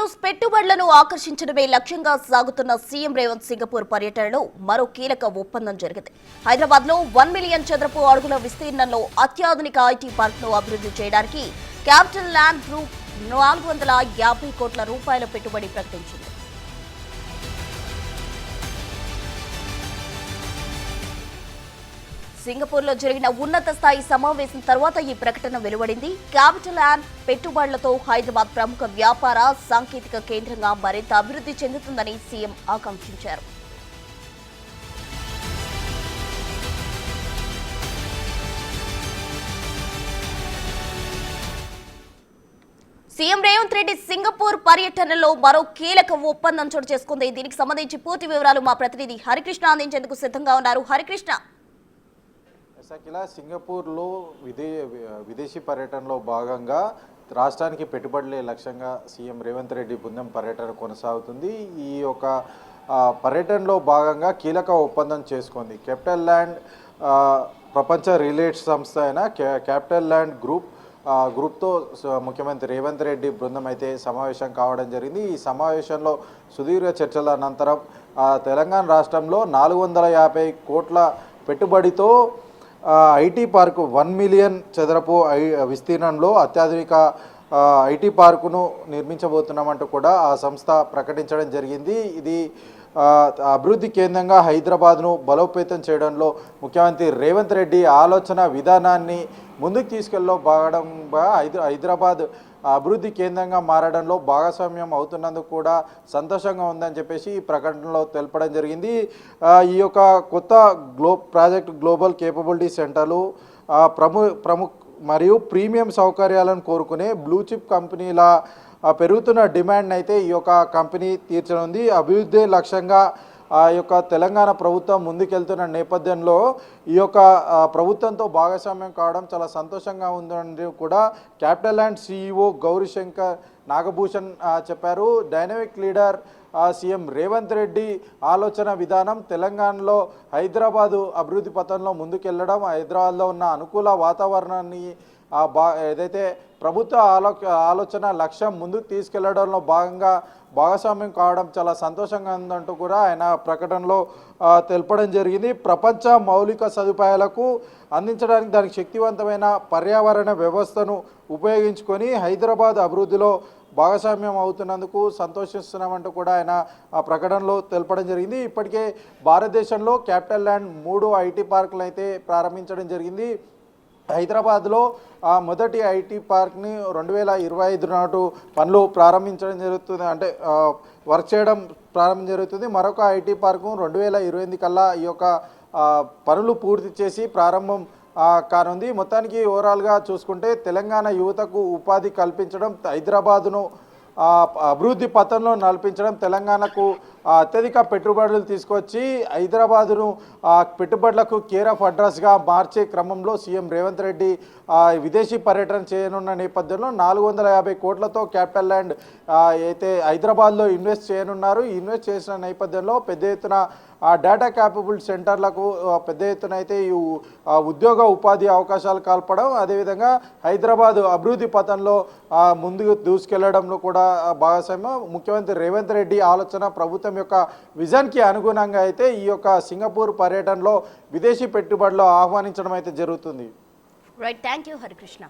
News పెట్టుబడులను ఆకర్షించడమే లక్ష్యంగా సాగుతున్న సీఎం రేవంత్ సింగపూర్ పర్యటనలో మరో కీలక ఒప్పందం జరిగింది. హైదరాబాద్ లో 1 మిలియన్ చదరపు అడుగుల విస్తీర్ణంలో అత్యాధునిక ఐటీ పార్క్ ను అభివృద్ధి చేయడానికి క్యాపిటల్ ల్యాండ్ గ్రూప్ 450 కోట్ల రూపాయల పెట్టుబడి ప్రకటించింది. సింగపూర్లో జరిగిన ఉన్నత స్థాయి సమావేశం తర్వాత ఈ ప్రకటన వెలువడింది. క్యాపిటల్ ల్యాండ్ పెట్టుబడులతో హైదరాబాద్ ప్రముఖ వ్యాపార సాంకేతిక కేంద్రంగా మరింత అభివృద్ధి చెందుతుందని సీఎం ఆకాంక్షించారు. సీఎం రేవంత్ రెడ్డి సింగపూర్ పర్యటనలో మరో కీలక ఒప్పందం చోటు చేసుకుంది. దీనికి సంబంధించి పూర్తి వివరాలు మా ప్రతినిధి హరికృష్ణ అందించేందుకు సిద్ధంగా ఉన్నారు. హరికృష్ణ, సింగపూర్లో విదేశీ పర్యటనలో భాగంగా రాష్ట్రానికి పెట్టుబడులే లక్ష్యంగా సీఎం రేవంత్ రెడ్డి బృందం పర్యటన కొనసాగుతుంది. ఈ యొక్క పర్యటనలో భాగంగా కీలక ఒప్పందం చేసుకుంది. క్యాపిటల్ ల్యాండ్ ప్రపంచ రిలేట్ సంస్థ అయిన క్యాపిటల్ ల్యాండ్ గ్రూప్తో ముఖ్యమంత్రి రేవంత్ రెడ్డి బృందం అయితే సమావేశం కావడం జరిగింది. ఈ సమావేశంలో సుదీర్ఘ చర్చల అనంతరం తెలంగాణ రాష్ట్రంలో 450 కోట్ల పెట్టుబడితో ఐటీ పార్కు 1 మిలియన్ చదరపు విస్తీర్ణంలో అత్యాధునిక ఐటీ పార్కును నిర్మించబోతున్నామంటూ కూడా ఆ సంస్థ ప్రకటించడం జరిగింది. ఇది అభివృద్ధి కేంద్రంగా హైదరాబాద్ను బలోపేతం చేయడంలో ముఖ్యమంత్రి రేవంత్ రెడ్డి ఆలోచన విధానాన్ని ముందుకు తీసుకెళ్ళడంగా హైదరాబాద్ అభివృద్ధి కేంద్రంగా మారడంలో భాగస్వామ్యం అవుతున్నందుకు కూడా సంతోషంగా ఉందని చెప్పేసి ఈ ప్రకటనలో తెలపడం జరిగింది. ఈ యొక్క కొత్త ప్రాజెక్ట్ గ్లోబల్ కేపబిలిటీ సెంటర్లు ప్రముఖ మరియు ప్రీమియం సౌకర్యాలను కోరుకునే బ్లూ చిప్ కంపెనీల పెరుగుతున్న డిమాండ్ అయితే ఈ యొక్క కంపెనీ తీర్చనుంది. అభివృద్ధి లక్ష్యంగా ఆ యొక్క తెలంగాణ ప్రభుత్వం ముందుకెళ్తున్న నేపథ్యంలో ఈ యొక్క ప్రభుత్వంతో భాగస్వామ్యం కావడం చాలా సంతోషంగా ఉందని కూడా capital land CEO Gaurishankar Nagabhushan చెప్పారు. Dynamic leader CM Revanth Reddy ఆలోచన విధానం తెలంగాణలో హైదరాబాదు అభివృద్ధి పథంలో ముందుకెళ్లడం, హైదరాబాద్లో ఉన్న అనుకూల వాతావరణాన్ని ఏదైతే ప్రభుత్వ ఆలోచన లక్ష్యం ముందుకు తీసుకెళ్లడంలో భాగంగా భాగస్వామ్యం కావడం చాలా సంతోషంగా ఉందంటూ కూడా ఆయన ప్రకటనలో తెలపడం జరిగింది. ప్రపంచ మౌలిక సదుపాయాలకు అందించడానికి దానికి శక్తివంతమైన పర్యావరణ వ్యవస్థను ఉపయోగించుకొని హైదరాబాద్ అభివృద్ధిలో భాగస్వామ్యం అవుతున్నందుకు సంతోషిస్తున్నామంటూ కూడా ఆయన ఆ ప్రకటనలో తెలపడం జరిగింది. ఇప్పటికే భారతదేశంలో క్యాపిటల్ ల్యాండ్ 3 ఐటీ పార్కులు అయితే ప్రారంభించడం జరిగింది. హైదరాబాద్లో మొదటి ఐటీ పార్క్ని 2025 నాటు పనులు ప్రారంభించడం జరుగుతుంది, అంటే వర్క్ చేయడం ప్రారంభం జరుగుతుంది. మరొక ఐటీ పార్కు 2028 కల్లా ఈ యొక్క పనులు పూర్తి చేసి ప్రారంభం కానుంది. మొత్తానికి ఓవరాల్గా చూసుకుంటే తెలంగాణ యువతకు ఉపాధి కల్పించడం, హైదరాబాదును అభివృద్ధి పథంలో నడిపించడం, తెలంగాణకు అత్యధిక పెట్టుబడులు తీసుకొచ్చి హైదరాబాదును పెట్టుబడులకు కేర్ ఆఫ్ అడ్రస్గా మార్చే క్రమంలో సీఎం రేవంత్ రెడ్డి విదేశీ పర్యటన చేయనున్న నేపథ్యంలో 450 కోట్లతో క్యాపిటల్ ల్యాండ్ అయితే హైదరాబాద్లో ఇన్వెస్ట్ చేయనున్నారు. ఇన్వెస్ట్ చేసిన నేపథ్యంలో పెద్ద ఎత్తున డేటా క్యాపబుల్ సెంటర్లకు పెద్ద ఎత్తున అయితే ఈ ఉద్యోగ ఉపాధి అవకాశాలు కల్పడం, అదేవిధంగా హైదరాబాద్ అభివృద్ధి పథంలో ముందుకు దూసుకెళ్లడంలో కూడా భాగస్వామ్యం. ముఖ్యమంత్రి రేవంత్ రెడ్డి ఆలోచన ప్రభుత్వం యొక్క విజన్కి అనుగుణంగా అయితే ఈ యొక్క సింగపూర్ పర్యటనలో విదేశీ పెట్టుబడులు ఆహ్వానించడం అయితే జరుగుతుంది. Right, thank you Harikrishna.